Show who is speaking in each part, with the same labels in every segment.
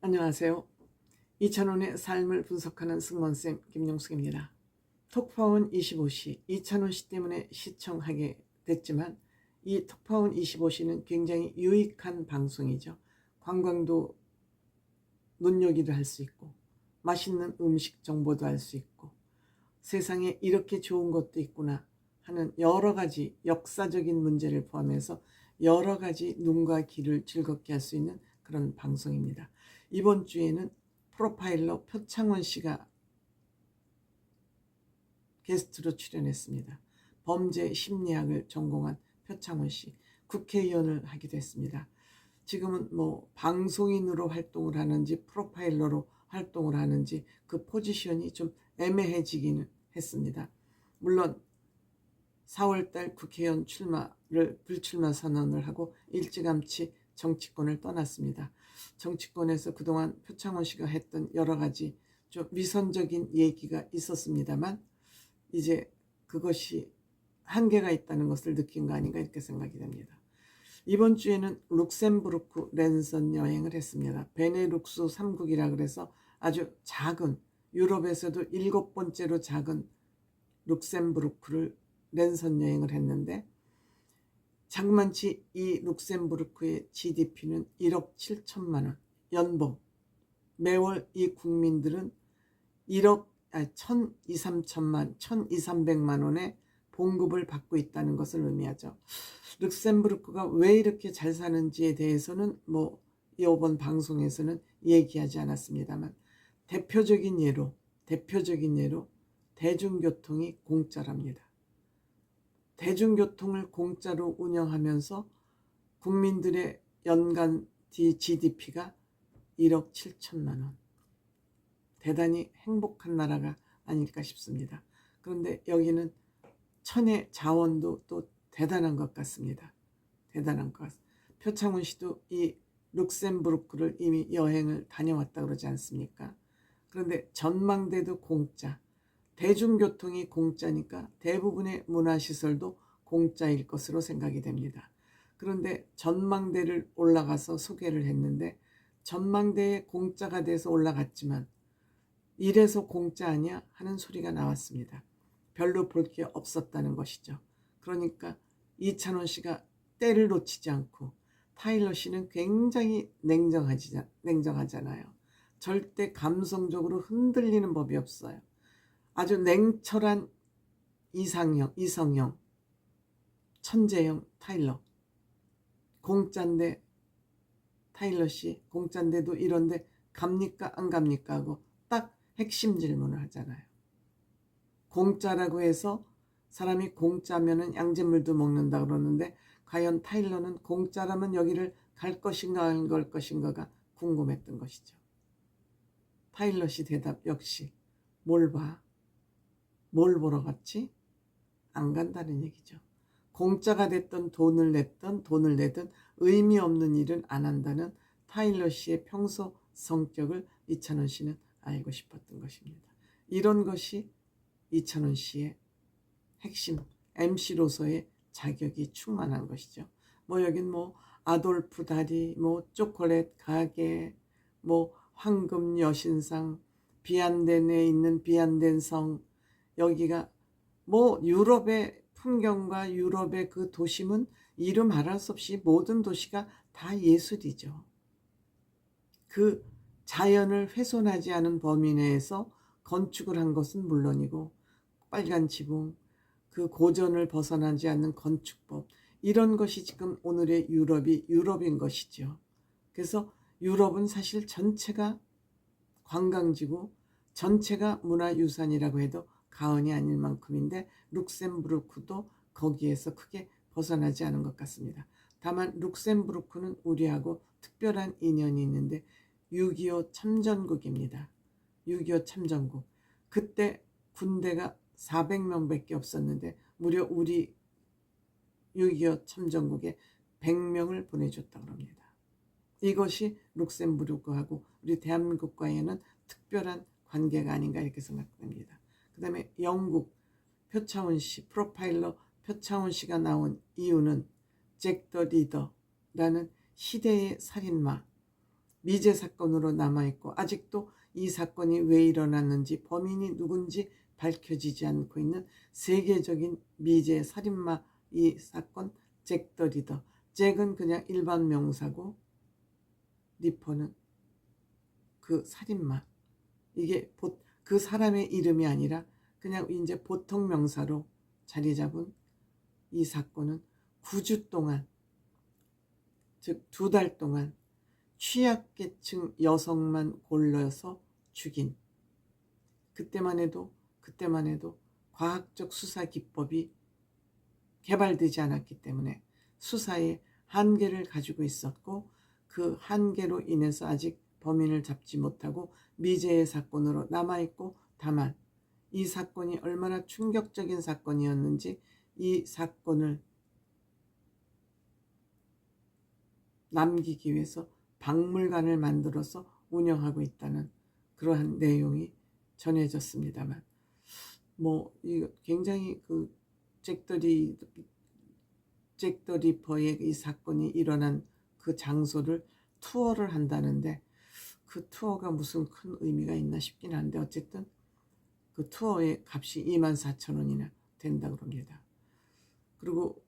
Speaker 1: 안녕하세요. 이찬원의 삶을 분석하는 승무원쌤 김용숙입니다. 톡파원 25시, 이찬원 씨 때문에 시청하게 됐지만 이 톡파원 25시는 굉장히 유익한 방송이죠. 관광도 눈여기도 할 수 있고 맛있는 음식 정보도 알 수 있고 세상에 이렇게 좋은 것도 있구나 하는 여러 가지 역사적인 문제를 포함해서 여러 가지 눈과 귀를 즐겁게 할 수 있는 그런 방송입니다. 이번 주에는 프로파일러 표창원 씨가 게스트로 출연했습니다. 범죄 심리학을 전공한 표창원 씨, 국회의원을 하기도 했습니다. 지금은 방송인으로 활동을 하는지 프로파일러로 활동을 하는지 그 포지션이 좀 애매해지기는 했습니다. 물론 4월달 국회의원 불출마 선언을 하고 일찌감치 정치권을 떠났습니다. 정치권에서 그동안 표창원 씨가 했던 여러 가지 좀 위선적인 얘기가 있었습니다만 이제 그것이 한계가 있다는 것을 느낀 거 아닌가 이렇게 생각이 됩니다. 이번 주에는 룩셈부르크 랜선 여행을 했습니다. 베네룩스 3국이라 그래서 아주 작은, 유럽에서도 7번째로 작은 룩셈부르크를 랜선 여행을 했는데 장만치 이 룩셈부르크의 GDP는 1억 7천만 원 연봉, 매월 이 국민들은 1,200~3천만 원의 봉급을 받고 있다는 것을 의미하죠. 룩셈부르크가 왜 이렇게 잘 사는지에 대해서는 이번 방송에서는 얘기하지 않았습니다만 대표적인 예로 대중교통이 공짜랍니다. 대중교통을 공짜로 운영하면서 국민들의 연간 GDP가 1억 7천만 원. 대단히 행복한 나라가 아닐까 싶습니다. 그런데 여기는 천의 자원도 또 대단한 것 같습니다. 대단한 것 같습니다. 표창원 씨도 이 룩셈부르크를 이미 여행을 다녀왔다 그러지 않습니까? 그런데 전망대도 공짜, 대중교통이 공짜니까 대부분의 문화시설도 공짜일 것으로 생각이 됩니다. 그런데 전망대를 올라가서 소개를 했는데 전망대에 공짜가 돼서 올라갔지만 이래서 공짜 아니야? 하는 소리가 나왔습니다. 별로 볼 게 없었다는 것이죠. 그러니까 이찬원 씨가 때를 놓치지 않고 타일러 씨는 굉장히 냉정하잖아요. 절대 감성적으로 흔들리는 법이 없어요. 아주 냉철한 이성형, 천재형 타일러. 공짜인데 타일러 씨 공짜인데도 이런데 갑니까 안 갑니까 하고 딱 핵심 질문을 하잖아요. 공짜라고 해서 사람이 공짜면은 양잿물도 먹는다 그러는데 과연 타일러는 공짜라면 여기를 갈 것인가 안 갈 것인가가 궁금했던 것이죠. 타일러 씨 대답 역시 뭘 봐? 뭘 보러 갔지? 안 간다는 얘기죠. 공짜가 됐든 돈을 내든 의미 없는 일은 안 한다는 타일러 씨의 평소 성격을 이찬원 씨는 알고 싶었던 것입니다. 이런 것이 이찬원 씨의 핵심 MC로서의 자격이 충만한 것이죠. 여긴 아돌프 다리, 초콜릿 가게, 황금 여신상, 비안덴에 있는 비안덴 성, 여기가 유럽의 풍경과 유럽의 그 도심은 이루 말할 수 없이 모든 도시가 다 예술이죠. 그 자연을 훼손하지 않은 범위 내에서 건축을 한 것은 물론이고 빨간 지붕, 그 고전을 벗어나지 않는 건축법, 이런 것이 지금 오늘의 유럽인 것이죠. 그래서 유럽은 사실 전체가 관광지고 전체가 문화유산이라고 해도 가언이 아닐 만큼인데 룩셈부르크도 거기에서 크게 벗어나지 않은 것 같습니다. 다만 룩셈부르크는 우리하고 특별한 인연이 있는데 6.25 참전국입니다. 6.25 참전국. 그때 군대가 400명밖에 없었는데 무려 우리 6.25 참전국에 100명을 보내줬다고 합니다. 이것이 룩셈부르크하고 우리 대한민국과에는 특별한 관계가 아닌가 이렇게 생각됩니다. 그 다음에 영국 표창원 씨, 프로파일러 표창원 씨가 나온 이유는 잭 더 리더라는 시대의 살인마, 미제 사건으로 남아있고 아직도 이 사건이 왜 일어났는지 범인이 누군지 밝혀지지 않고 있는 세계적인 미제 살인마 이 사건 잭 더 리더. 잭은 그냥 일반 명사고 리퍼는 그 살인마. 이게 그 사람의 이름이 아니라 그냥 이제 보통 명사로 자리 잡은 이 사건은 9주 동안, 즉 2달 동안 취약계층 여성만 골라서 죽인, 그때만 해도 과학적 수사 기법이 개발되지 않았기 때문에 수사에 한계를 가지고 있었고, 그 한계로 인해서 아직 범인을 잡지 못하고 미제의 사건으로 남아있고, 다만 이 사건이 얼마나 충격적인 사건이었는지 이 사건을 남기기 위해서 박물관을 만들어서 운영하고 있다는 그러한 내용이 전해졌습니다만, 이 굉장히 그 잭 더 리퍼의 이 사건이 일어난 그 장소를 투어를 한다는데, 그 투어가 무슨 큰 의미가 있나 싶긴 한데, 어쨌든 그 투어의 값이 24,000원이나 된다고 합니다. 그리고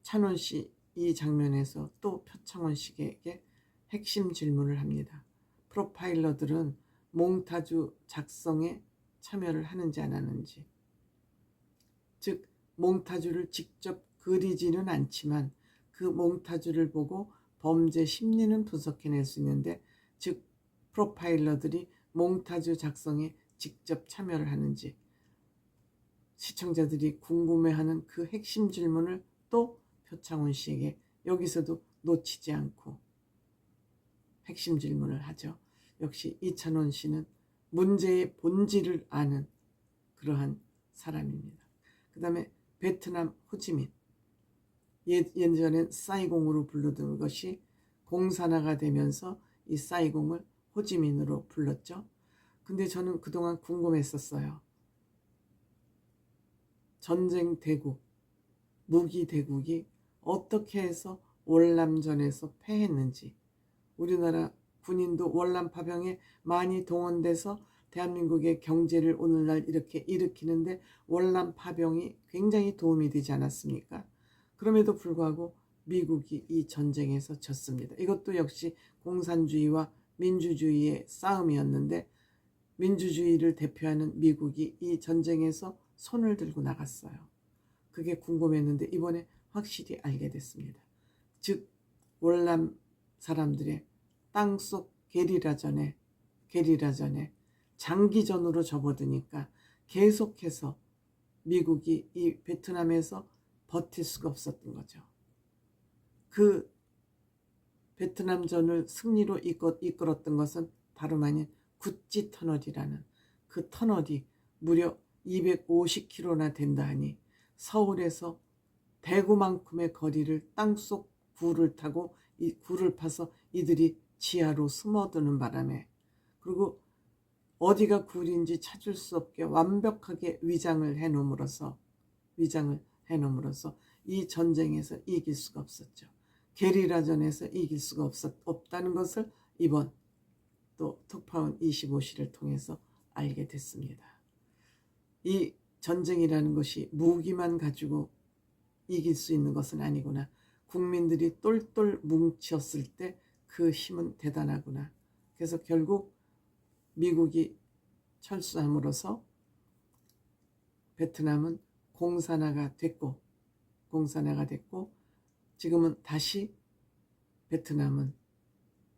Speaker 1: 찬원 씨 이 장면에서 또 표창원 씨에게 핵심 질문을 합니다. 프로파일러들은 몽타주 작성에 참여를 하는지 안 하는지. 즉 몽타주를 직접 그리지는 않지만 그 몽타주를 보고 범죄 심리는 분석해낼 수 있는데, 즉 프로파일러들이 몽타주 작성에 직접 참여를 하는지 시청자들이 궁금해하는 그 핵심 질문을 또 표창원 씨에게 여기서도 놓치지 않고 핵심 질문을 하죠. 역시 이찬원 씨는 문제의 본질을 아는 그러한 사람입니다. 그 다음에 베트남 호지민, 예전엔 사이공으로 부르던 것이 공산화가 되면서 이 사이공을 호지민으로 불렀죠. 근데 저는 그동안 궁금했었어요. 전쟁 대국, 무기 대국이 어떻게 해서 월남전에서 패했는지, 우리나라 군인도 월남 파병에 많이 동원돼서 대한민국의 경제를 오늘날 이렇게 일으키는데 월남 파병이 굉장히 도움이 되지 않았습니까? 그럼에도 불구하고 미국이 이 전쟁에서 졌습니다. 이것도 역시 공산주의와 민주주의의 싸움이었는데, 민주주의를 대표하는 미국이 이 전쟁에서 손을 들고 나갔어요. 그게 궁금했는데 이번에 확실히 알게 됐습니다. 즉 월남 사람들의 땅속 게리라전에 장기전으로 접어드니까 계속해서 미국이 이 베트남에서 버틸 수가 없었던 거죠. 그 베트남전을 승리로 이끌었던 것은 다름 아닌 구찌 터널이라는 그 터널이 무려 250km나 된다 하니, 서울에서 대구만큼의 거리를 땅속 굴을 타고 이 굴을 파서 이들이 지하로 숨어드는 바람에, 그리고 어디가 굴인지 찾을 수 없게 완벽하게 위장을 해놓음으로써 이 전쟁에서 이길 수가 없었죠. 게리라전에서 이길 수가 없다는 것을 이번 또 톡파운 25시를 통해서 알게 됐습니다. 이 전쟁이라는 것이 무기만 가지고 이길 수 있는 것은 아니구나. 국민들이 똘똘 뭉쳤을 때 그 힘은 대단하구나. 그래서 결국 미국이 철수함으로써 베트남은 공산화가 됐고 지금은 다시 베트남은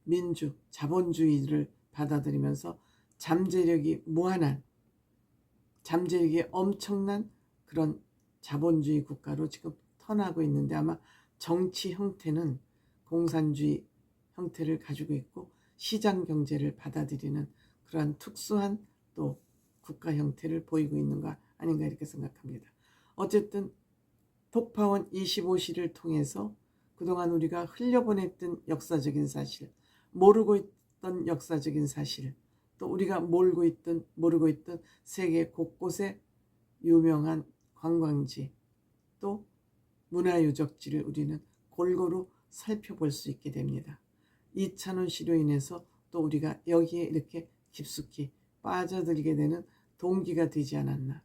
Speaker 1: 민주, 자본주의를 받아들이면서 잠재력이 엄청난 그런 자본주의 국가로 지금 턴하고 있는데, 아마 정치 형태는 공산주의 형태를 가지고 있고 시장 경제를 받아들이는 그러한 특수한 또 국가 형태를 보이고 있는 거 아닌가 이렇게 생각합니다. 어쨌든 톡파원 25시를 통해서 그동안 우리가 흘려보냈던 역사적인 사실, 모르고 있던 역사적인 사실, 또 우리가 모르고 있던 세계 곳곳의 유명한 관광지, 또 문화유적지를 우리는 골고루 살펴볼 수 있게 됩니다. 이찬원 씨로 인해서 또 우리가 여기에 이렇게 깊숙이 빠져들게 되는 동기가 되지 않았나.